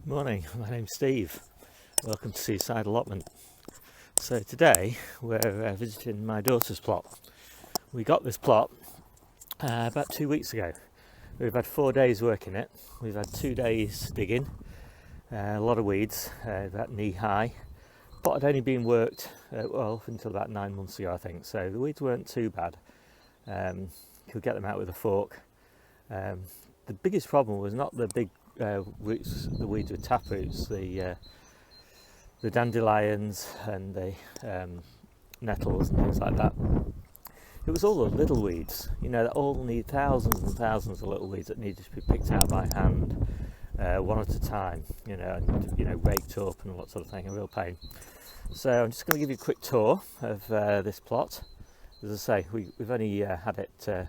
Morning, my name's Steve. Welcome to Seaside Allotment. So today we're visiting my daughter's plot. We got this plot about 2 weeks ago. We've had 4 days working it. We've had 2 days digging, a lot of weeds, about knee high. Pot had only been worked up until about 9 months ago, I think, so the weeds weren't too bad. Could get them out with a fork. The biggest problem was not the big roots, the weeds with taproots, the dandelions and the nettles and things like that. It was all the little weeds, that all need thousands and thousands of little weeds that needed to be picked out by hand, one at a time, and raked up and all that sort of thing, a real pain. So I'm just going to give you a quick tour of this plot. As I say, we've only had it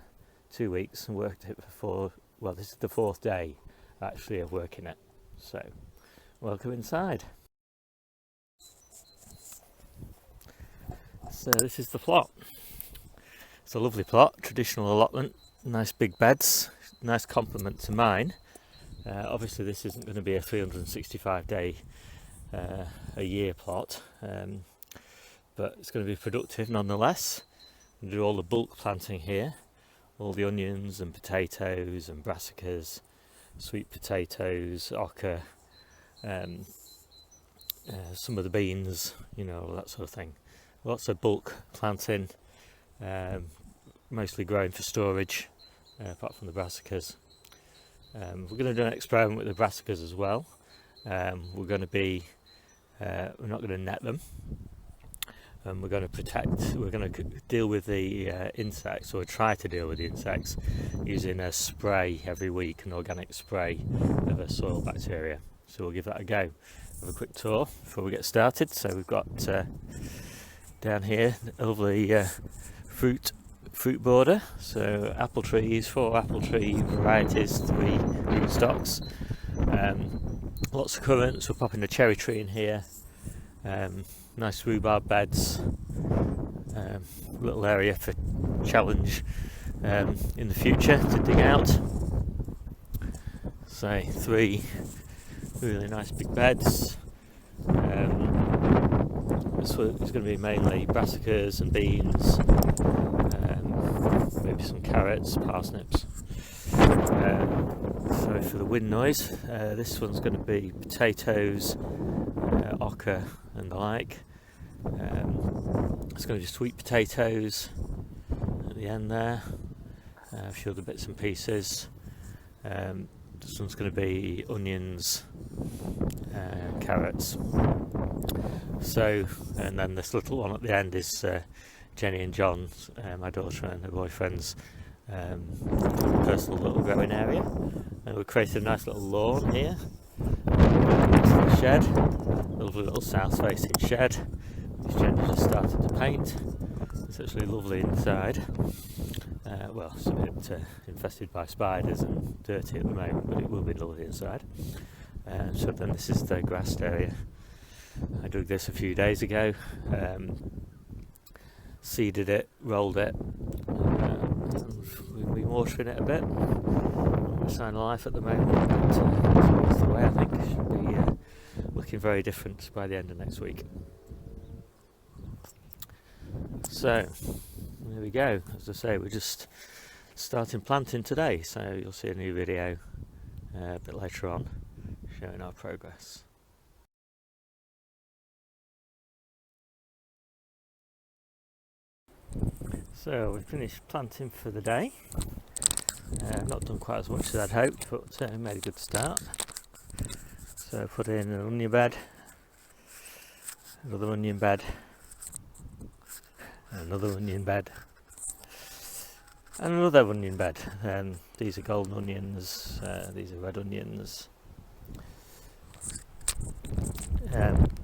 2 weeks and worked it for this is the 4th day actually of working it. So welcome inside. So this is the plot. It's a lovely plot, traditional allotment, nice big beds, nice complement to mine. Obviously this isn't going to be a 365 day a year plot, but it's going to be productive nonetheless. We do all the bulk planting here, all the onions and potatoes and brassicas, sweet potatoes, ochre, some of the beans, all that sort of thing. Lots of bulk planting, mostly growing for storage, apart from the brassicas. We're going to do an experiment with the brassicas as well. We're not going to net them. We're going to deal with the insects, or try to deal with the insects, using a spray every week, an organic spray of a soil bacteria. So we'll give that a go. Have a quick tour before we get started. So we've got down here a lovely fruit border. So apple trees, 4 apple tree varieties, 3 rootstocks. Lots of currants. We're popping a cherry tree in here. Nice rhubarb beds, little area for challenge in the future to dig out. So 3 really nice big beds. It's going to be mainly brassicas and beans, maybe some carrots, parsnips. Sorry for the wind noise. This one's going to be potatoes, ochre and the like. It's going to be sweet potatoes at the end there, a few other bits and pieces. This one's going to be onions, carrots. So, and then this little one at the end is Jennie and John, my daughter and her boyfriend's personal little growing area. And we've created a nice little lawn here, next to the shed, a lovely little south-facing shed, which Jennie just started to paint. It's actually lovely inside. It's a bit infested by spiders and dirty at the moment, but it will be lovely inside. So then this is the grassed area. I dug this a few days ago, seeded it, rolled it. We've been watering it a bit. No sign of life at the moment, but it's the way. I think it should be looking very different by the end of next week. So there we go. As I say, we're just starting planting today, so you'll see a new video a bit later on showing our progress. So we've finished planting for the day. Not done quite as much as I'd hoped, but made a good start. So put in an onion bed, another onion bed, another onion bed, and another onion bed. These are golden onions, these are red onions.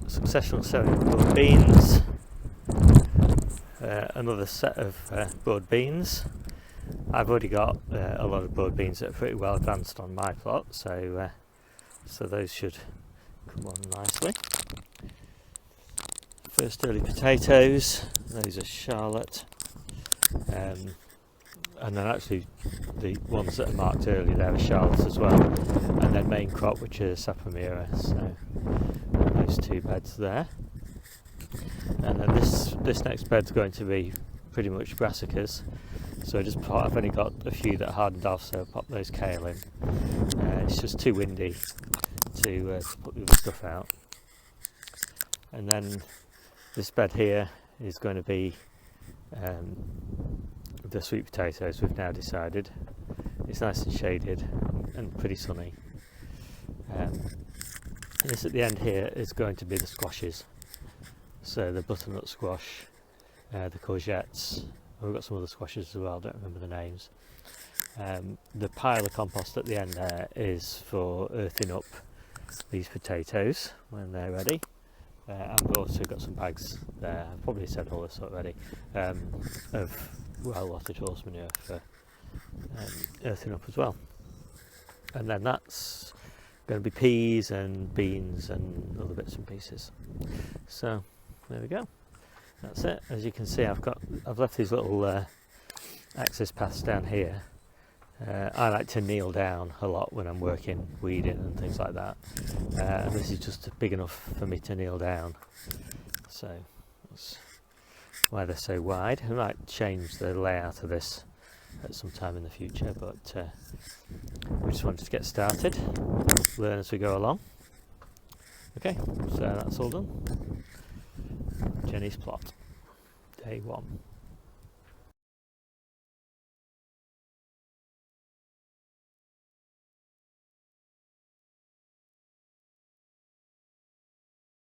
Successional sowing of broad beans, another set of broad beans. I've already got a lot of broad beans that are pretty well advanced on my plot, so those should come on nicely. First early potatoes, those are Charlotte. and then actually the ones that are marked earlier there are shallots as well, and then main crop, which is sapphire. So those two beds there, and then this next bed's going to be pretty much brassicas. So I've only got a few that hardened off, so pop those kale in. It's just too windy to put the other stuff out. And then this bed here is going to be the sweet potatoes. We've now decided it's nice and shaded and pretty sunny. And this at the end here is going to be the squashes. So the butternut squash, the courgettes. We've got some other squashes as well, I don't remember the names. The pile of compost at the end there is for earthing up these potatoes when they're ready. And we've also got some bags there, I've probably said all this already, of well-watered horse manure for earthing up as well. And then that's going to be peas and beans and other bits and pieces. So there we go. That's it. As you can see, I've left these little access paths down here. I like to kneel down a lot when I'm working, weeding and things like that. And this is just big enough for me to kneel down. So that's why they're so wide. I might change the layout of this at some time in the future, but we just wanted to get started, learn as we go along. Okay, so that's all done. Jennie's plot, day 1.